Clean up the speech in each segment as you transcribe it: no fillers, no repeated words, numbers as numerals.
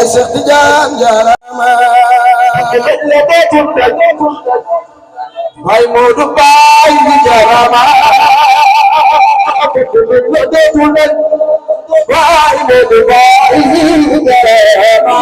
Tidiane jarama Baye Modou Baye jarama Baye Modou Baye jarama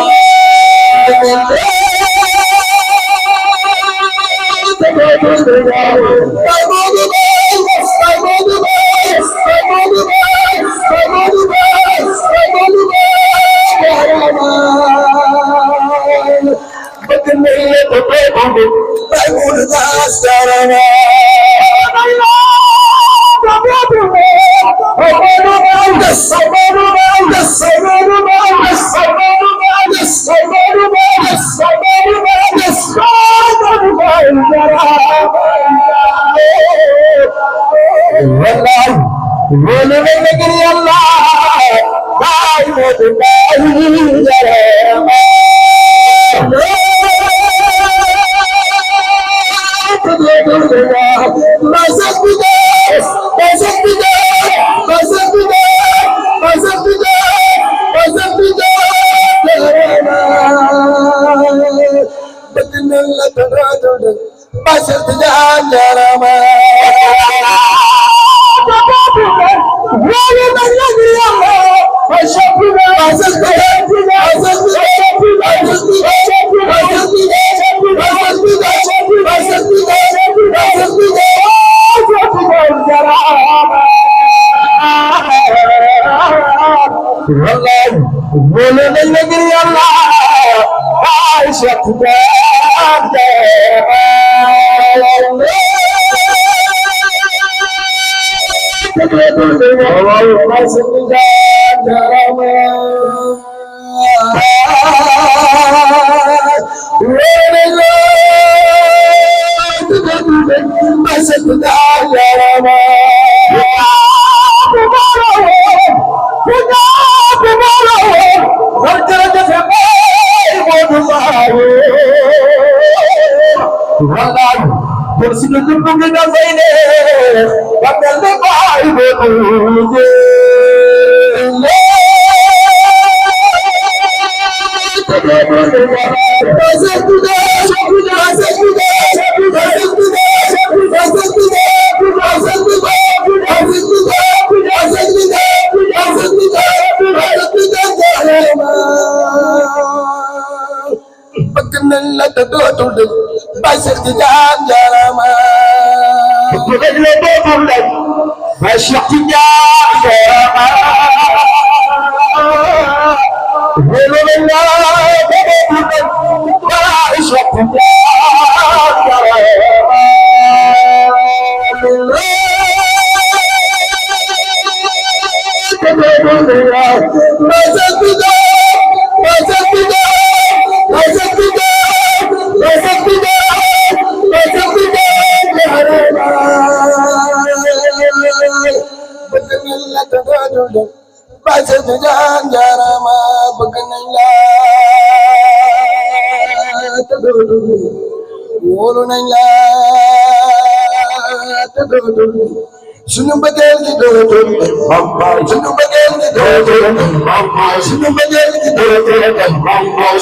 Sunu mbëggeel gi dootul sunu mbëggeel gi dootul sunu mbëggeel gi dootul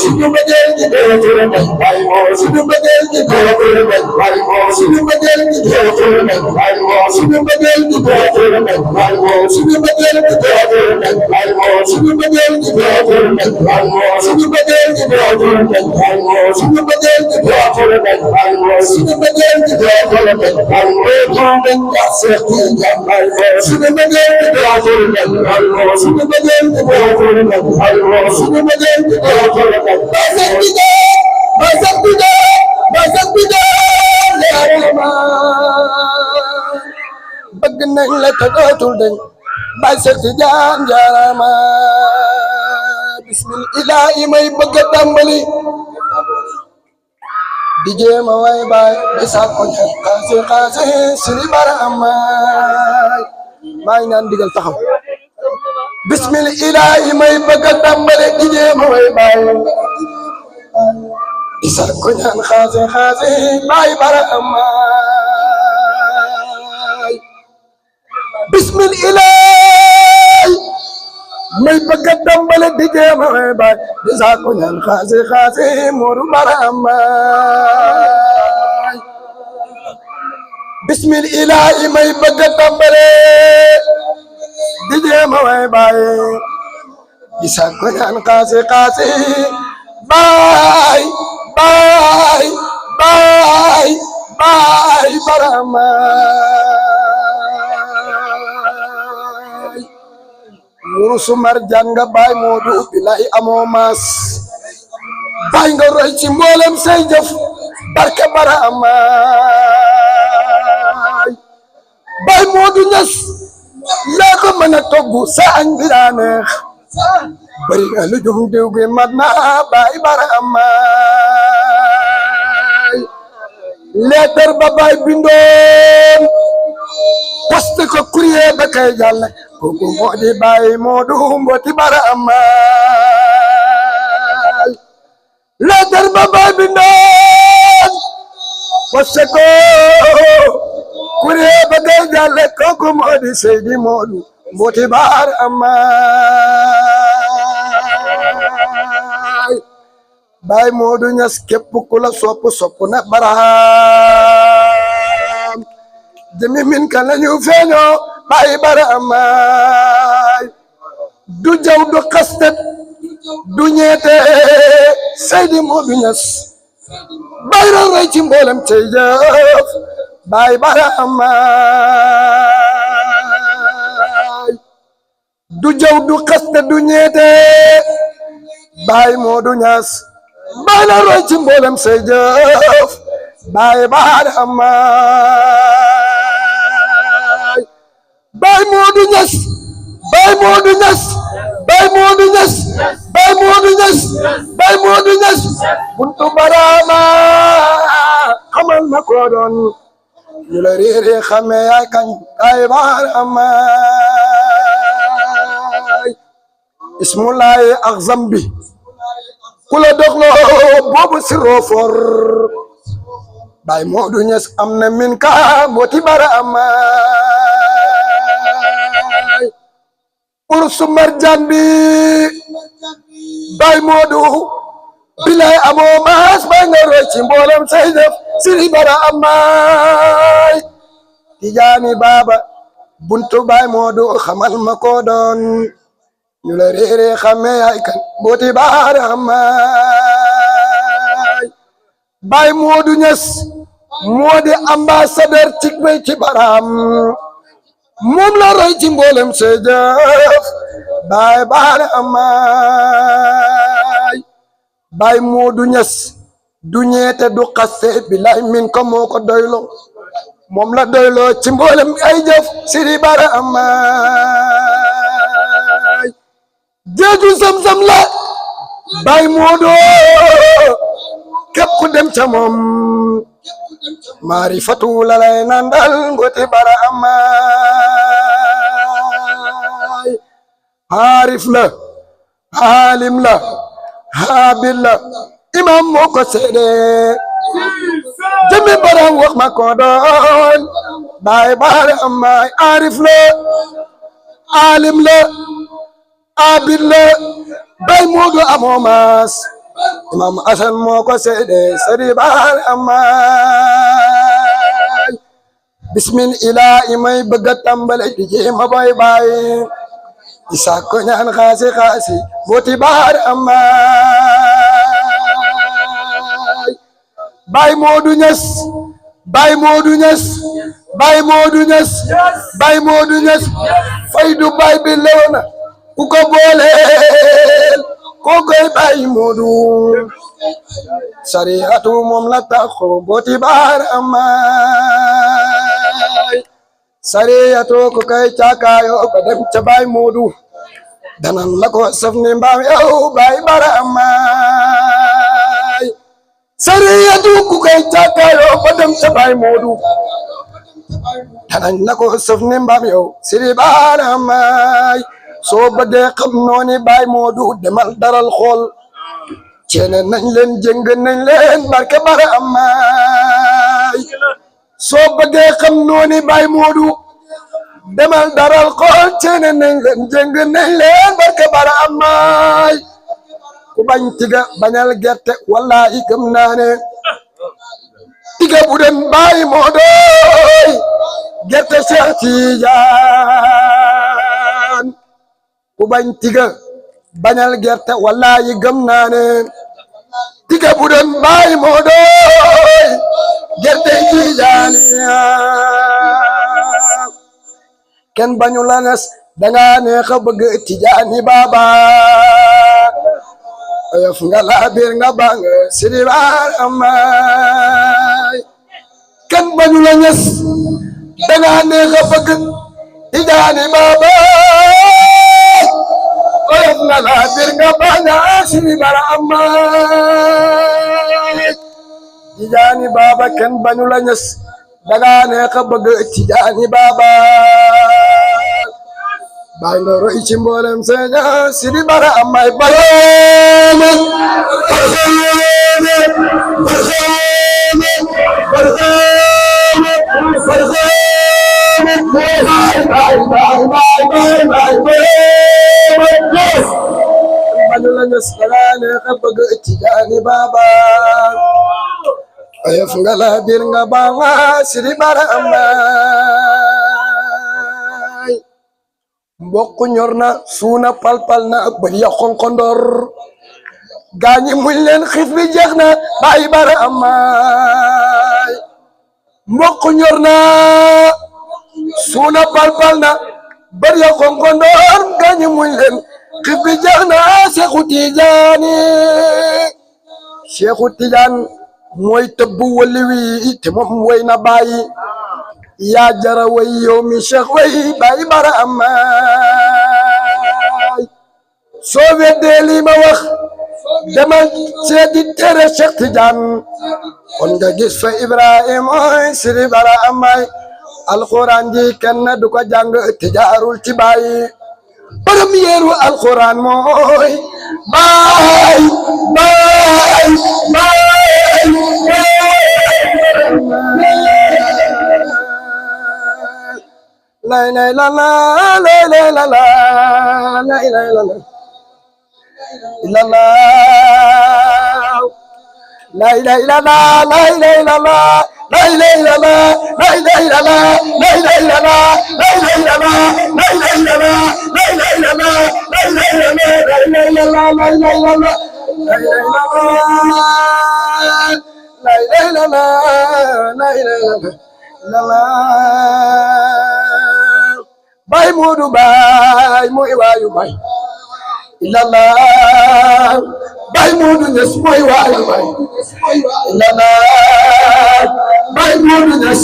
sunu mbëggeel gi dootul sunu mbëggeel gi dootul sunu mbëggeel gi dootul sunu mbëggeel gi dootul sunu mbëggeel gi dootul sunu mbëggeel gi dootul sunu mbëggeel gi dootul sunu mbëggeel gi dootul sunu mbëggeel gi dootul sunu mbëggeel gi dootul sunu mbëggeel gi dootul sunu mbëggeel gi dootul bëgg nañ la te dootul dañ Baye Cheikh Tidiane jarama bismillah may bëgg a tàmbali di jéema way baay di sàkku ñaan xaase siri barama maa ngi naan digal taxaw bismillah may bëgg a tàmbali di jéema way baay di sàkku ñaan xaase baay barama bismillah may bëgg a tàmbale di jéema way baay di saako ñaan xaasi xaasi Moodu Barama bismil ilaahi may bëgg a tàmbale di jéema way baay di saako ñaan xaasi xaasi baay baay baay baay Barama Yuusu Marjaan nga baay Moodu bilaay amoo maas baay nga roy ci mboolem say jëf barke Barama baay Moodu Ñas yaa ko mën a togg sa añ bi daa neex bari nga lu jum diw gi mat na baay Barama leetar ba baay bindoon poste ko courrier ba kay jàlle kooku moo di baay Moodu Mbooti Barama leetar ba baay bindoon poste ko courrier ba kay jàlle kooku moo di Seydi Moodu Mbooti Barama baay Moodu Ñas képp ku la sopp na Baraam jëmi min ka lañu feeñoo baay Barama du jaw du xastet du ñeete Seydi Moodu Ñas baay ra roy ci mboolem cey jëf baay Barama du jaw du xastet du ñeete baay Moodu Ñas baay la roy ci mboolem say jëf baay Barama baay Moodu Ñas baay Moodu Ñas baay Moodu Ñas baay Moodu Ñas baay Moodu Ñas buntu Barama xamal na ko doon ñu la réere xame yaay kañ baay Barama ismulaay ak zambi ku la doxloo boobu si roofor baay Moodu Ñas am na min ka Mbooti Barama Yuusu Marjaan bi baay Moodu bilaay amoo maas baay nga roy ci mboolem say def Sëriñ Barama Tijaani Baaba buntu baay Moodu xamal ma ko doon ñu la réere xame yaay kan Mbooti Barama baay Moodu Ñas moo di ambassadeur ci bay ci Baram moom la roy ci mboolem say jëf baay Barama baay Moodu Ñas du ñeete du xaste bilaay min ko moo ko doylo moom la doylo ci mboolem ay jëf Sëriñ Barama jeeju Zamzam la baay Moodu képp ku dem ca moom maarifatu la lay nandal Mbooti Barama aarif la aalim la haabil la imam moo ko seede jëmi Baram wax ma ko doon baay Barama aarif la aalim la abid la baay Moodu amoo maas imam Asan moo ko seede Sëriñ Barama bismil ilaahi may bëgg a tàmbale di jéema boy baay di sàkku ñaan xaasi xaasi Mbooti Barama baay Moodu Ñas baay Moodu Ñas baay Moodu Ñas baay Moodu Ñas faydu baay bi lewna ku ko booleel koo koy baay Moodu sariyatu moom la taxo Mbooti Barama sariyatu ku koy caakaayo ba dem ca baay Moodu danan la ko saf ni mbaam yow baay Barama sariyatu ku koy caakaayo ba dem ca baay Moodu danan la ko saf ni mbaam yow Sëriñ Barama soo bëggee xam nooni baay Moodu demal daral xool ceene nañ leen jëng nañ leen barke Barama soo bëggee xam nooni baay Moodu demal daral xool ceene nañ leen jëng nañ leen barke bara amaay ku bañ tiga bañal gerte wallahi gëm naa ne tiga bu den bàyyi moo doy gerte Cheikh Tidiane ku bañ tiga bañal gerte wallahi gëm naa ne tiga bu den bàyyi moo doy gerte Tidiane kenn bañu la nes danga neex a bëgg Tijaani Baba oyof nga laa biir nga bang Sidi Bara Amay kenn bañu la nes danga neex a bëgg Tijaani Baba oyof nga laa biir nga bang Sidi Bara Amay Tijaani Baba kenn bañu la nes danga neex a bëgg Tijaani Baba bay nga roy ci mboolem seeja Sidi Bara Amay barxaame bañu la nges danga neex a bëgg Tijaani Baba oyof nga la biir nga banga Sidi Bara Amay mbokk ñor na suuna palpal na bëri ya xonkondor gaañi muñ leen xiif bi jeex na Baay Bara Amay mbokk ñor na suuna palpal na bëri ya xonkondor gaañi muñ leen xiif bi jeex na Seexu Tijaani Seexu Tijaan mooy tëbb wali wi te moom way na bàyyi yaa jara way yow mi Cheikh way Baay Bara Amay soo weddee lii ma wax demal seeti tere Cheikh Tidiane kon nga gis fa Ibrahima Sidi Bara Amay alxuraan ji kenn du ko jàng te jaarul ci bàyyi première alxuraan mooy baay baay baay lay lay la la lay lay la la lay lay la la la la lay lay la la lay lay la la lay lay la la lay lay la la lay lay la la lay lay la la lay lay la la lay lay la la lay lay la la lay lay la la lay lay la la lay lay la la lay lay la la la Baay Moodu Baay mooy waayu baay ilala Baay Moodu Ñas mooy waayu baay ilala Baay Moodu Ñas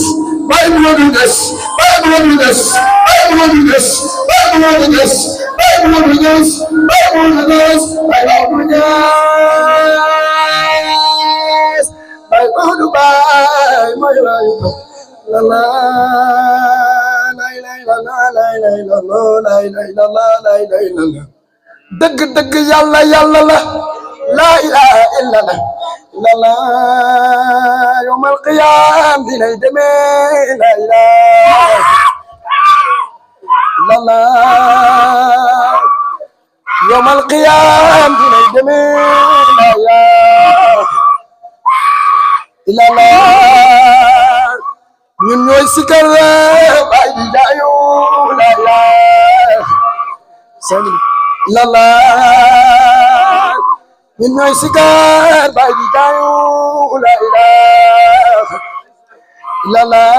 Baay Moodu Ñas Baay Moodu Ñas Baay Moodu Ñas Baay Moodu Ñas Baay Moodu Ñas Baay Moodu Ñas Baay Moodu Ñas Baay Moodu Baay mooy waayu baay ilala dëgg dëgg yàlla yàlla la laa ilaha illa la illallah yawmal qiyaam dinay demee laa ilaha illallah yawmal qiyaam dinay demee laa ilaha illallah ñun ñooy sikar Baay di jaayu la ilaha illallah ñun ñooy sikar Baay di jaayu la ilaha illallah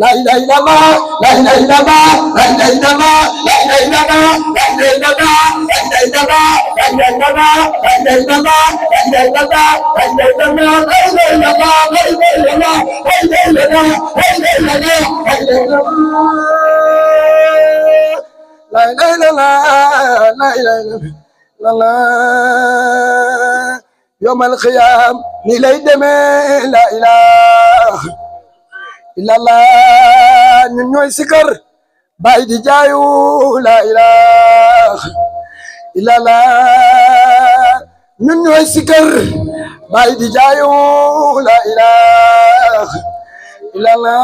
la ilaha illallah la ilaha illallah la ilaha illallah la ilaha illallah la ilaha illallah la ilaha illallah la ilaha illallah la ilaha illallah la ilaha illallah la ilaha illallah la ilaha illallah la ilaha illallah la ilaha illallah la ilaha illallah la ilaha illallah la ilaha illallah yawmal qiyaam ni lay demee la ilaha illallah ñun ñooy sikar Baay di jaayu la ilaha illallah ñun ñooy sikar Baay di jaayu la ilaha illallah